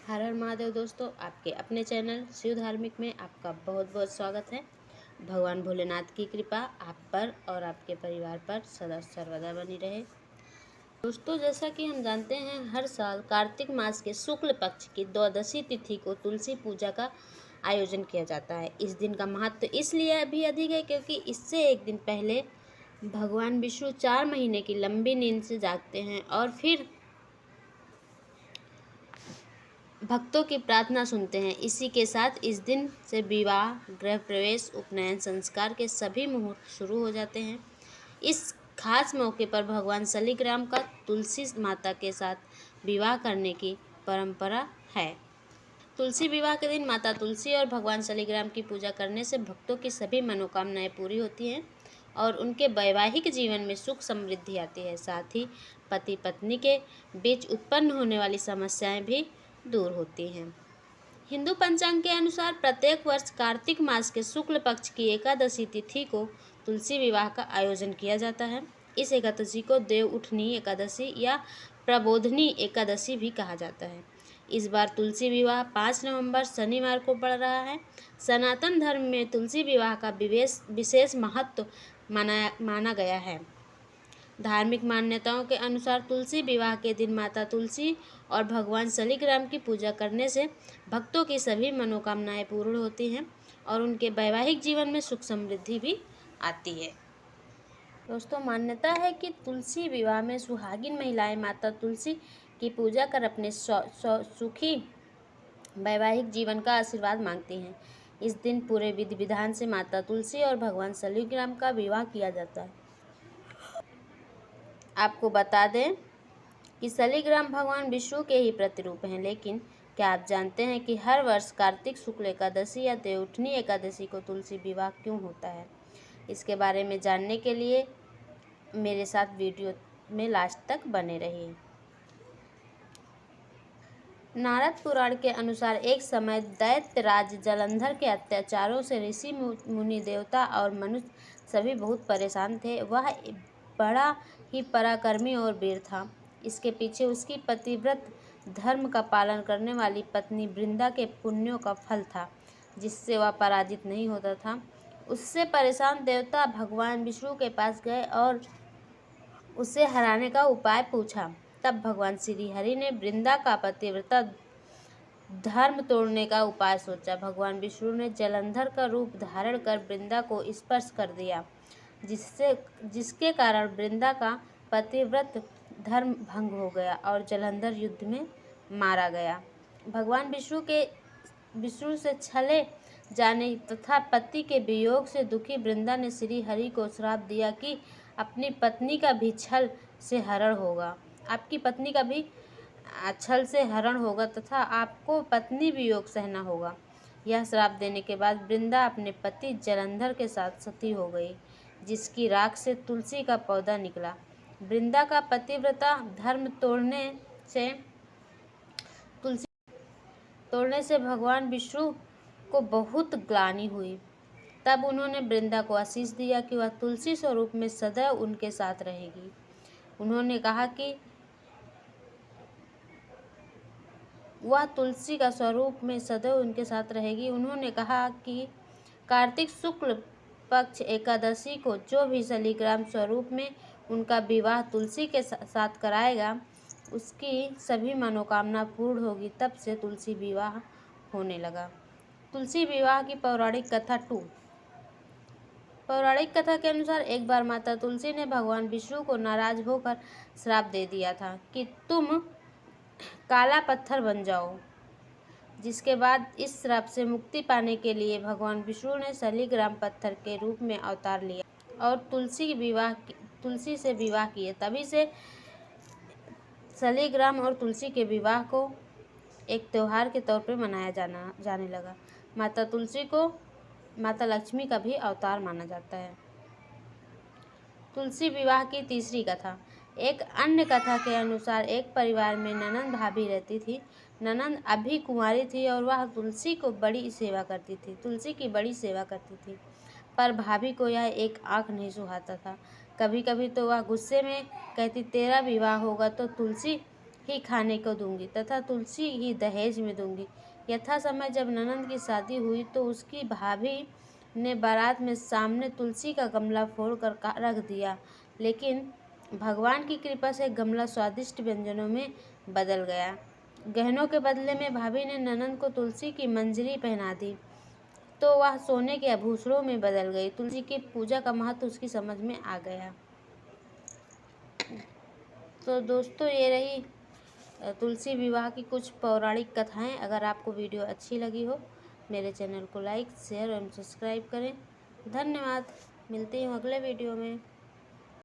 हर हर महादेव दोस्तों, आपके अपने चैनल शिव धार्मिक में आपका बहुत बहुत स्वागत है। भगवान भोलेनाथ की कृपा आप पर और आपके परिवार पर सदा सर्वदा बनी रहे। दोस्तों, जैसा कि हम जानते हैं, हर साल कार्तिक मास के शुक्ल पक्ष की द्वादशी तिथि को तुलसी पूजा का आयोजन किया जाता है। इस दिन का महत्व इसलिए भी अधिक है क्योंकि इससे एक दिन पहले भगवान विष्णु 4 महीने की लंबी नींद से जागते हैं और फिर भक्तों की प्रार्थना सुनते हैं। इसी के साथ इस दिन से विवाह, गृह प्रवेश, उपनयन संस्कार के सभी मुहूर्त शुरू हो जाते हैं। इस खास मौके पर भगवान शालिग्राम का तुलसी माता के साथ विवाह करने की परंपरा है। तुलसी विवाह के दिन माता तुलसी और भगवान शालिग्राम की पूजा करने से भक्तों की सभी मनोकामनाएं पूरी होती हैं और उनके वैवाहिक जीवन में सुख समृद्धि आती है। साथ ही पति पत्नी के बीच उत्पन्न होने वाली समस्याएं भी दूर होती हैं। हिंदू पंचांग के अनुसार प्रत्येक वर्ष कार्तिक मास के शुक्ल पक्ष की एकादशी तिथि को तुलसी विवाह का आयोजन किया जाता है। इस एकादशी को देव उठनी एकादशी या प्रबोधनी एकादशी भी कहा जाता है। इस बार तुलसी विवाह 5 नवंबर शनिवार को पड़ रहा है। सनातन धर्म में तुलसी विवाह का विशेष महत्व माना गया है। धार्मिक मान्यताओं के अनुसार तुलसी विवाह के दिन माता तुलसी और भगवान शालिग्राम की पूजा करने से भक्तों की सभी मनोकामनाएं पूर्ण होती हैं और उनके वैवाहिक जीवन में सुख समृद्धि भी आती है। दोस्तों, मान्यता है कि तुलसी विवाह में सुहागिन महिलाएं माता तुलसी की पूजा कर अपने सुखी वैवाहिक जीवन का आशीर्वाद मांगती हैं। इस दिन पूरे विधि विधान से माता तुलसी और भगवान शालिग्राम का विवाह किया जाता है। आपको बता दें कि शालिग्राम भगवान विष्णु के ही प्रतिरूप हैं, लेकिन क्या आप जानते हैं कि हर वर्ष कार्तिक शुक्ल एकादशी या देवउठनी एकादशी को तुलसी विवाह क्यों होता है? इसके बारे में जानने के लिए मेरे साथ वीडियो में लास्ट तक बने रहिए। नारद पुराण के अनुसार एक समय दैत्य राज जलंधर के अत्याचारों से ऋषि मुनि देवता और मनुष्य सभी बहुत परेशान थे। वह बड़ा ही पराक्रमी और वीर था। इसके पीछे उसकी पतिव्रत धर्म का पालन करने वाली पत्नी वृंदा के पुण्यों का फल था, जिससे वह पराजित नहीं होता था। उससे परेशान देवता भगवान विष्णु के पास गए और उसे हराने का उपाय पूछा। तब भगवान श्री हरि ने वृंदा का पतिव्रता धर्म तोड़ने का उपाय सोचा। भगवान विष्णु ने जलंधर का रूप धारण कर वृंदा को स्पर्श कर दिया, जिसके कारण वृंदा का पतिव्रत धर्म भंग हो गया और जलंधर युद्ध में मारा गया। भगवान विष्णु से छले जाने तथा पति के वियोग से दुखी वृंदा ने श्री हरि को श्राप दिया कि अपनी पत्नी का भी छल से हरण होगा। आपकी पत्नी का भी छल से हरण होगा तथा आपको पत्नी वियोग सहना होगा। यह श्राप देने के बाद वृंदा अपने पति जलंधर के साथ सती हो गई, जिसकी राख से तुलसी का पौधा निकला। वृंदा का पतिव्रता धर्म तोड़ने से भगवान विष्णु को बहुत ग्लानि हुई। तब उन्होंने वृंदा को आशीष दिया कि वह तुलसी स्वरूप में सदैव उनके साथ रहेगी। उन्होंने कहा कि वह तुलसी का स्वरूप में सदैव उनके साथ रहेगी। उन्होंने कहा कि कार्तिक शुक्ल पक्ष एकादशी को जो भी शालिग्राम स्वरूप में उनका विवाह तुलसी के साथ कराएगा, उसकी सभी मनोकामना पूर्ण होगी। तब से तुलसी विवाह होने लगा। तुलसी विवाह की पौराणिक कथा 2। पौराणिक कथा के अनुसार एक बार माता तुलसी ने भगवान विष्णु को नाराज होकर श्राप दे दिया था कि तुम काला पत्थर बन जाओ। जिसके बाद इस श्राप से मुक्ति पाने के लिए भगवान विष्णु ने शालिग्राम पत्थर के रूप में अवतार लिया और तुलसी से विवाह किए। तभी से शालिग्राम और तुलसी के विवाह को एक त्योहार के तौर पर मनाया जाने लगा। माता तुलसी को माता लक्ष्मी का भी अवतार माना जाता है। तुलसी विवाह की तीसरी कथा। एक अन्य कथा के अनुसार एक परिवार में ननंद भाभी रहती थी। ननंद अभी कुंवारी थी और वह तुलसी की बड़ी सेवा करती थी, पर भाभी को यह एक आंख नहीं सुहाता था। कभी कभी तो वह गुस्से में कहती, तेरा विवाह होगा तो तुलसी ही खाने को दूंगी तथा तुलसी ही दहेज में दूंगी। यथा समय जब ननंद की शादी हुई तो उसकी भाभी ने बारात में सामने तुलसी का गमला फोड़कर रख दिया, लेकिन भगवान की कृपा से गमला स्वादिष्ट व्यंजनों में बदल गया। गहनों के बदले में भाभी ने ननंद को तुलसी की मंजरी पहना दी तो वह सोने के आभूषणों में बदल गई। तुलसी की पूजा का महत्व उसकी समझ में आ गया। तो दोस्तों, ये रही तुलसी विवाह की कुछ पौराणिक कथाएं। अगर आपको वीडियो अच्छी लगी हो, मेरे चैनल को लाइक, शेयर एवं सब्सक्राइब करें। धन्यवाद। मिलती हूँ अगले वीडियो में।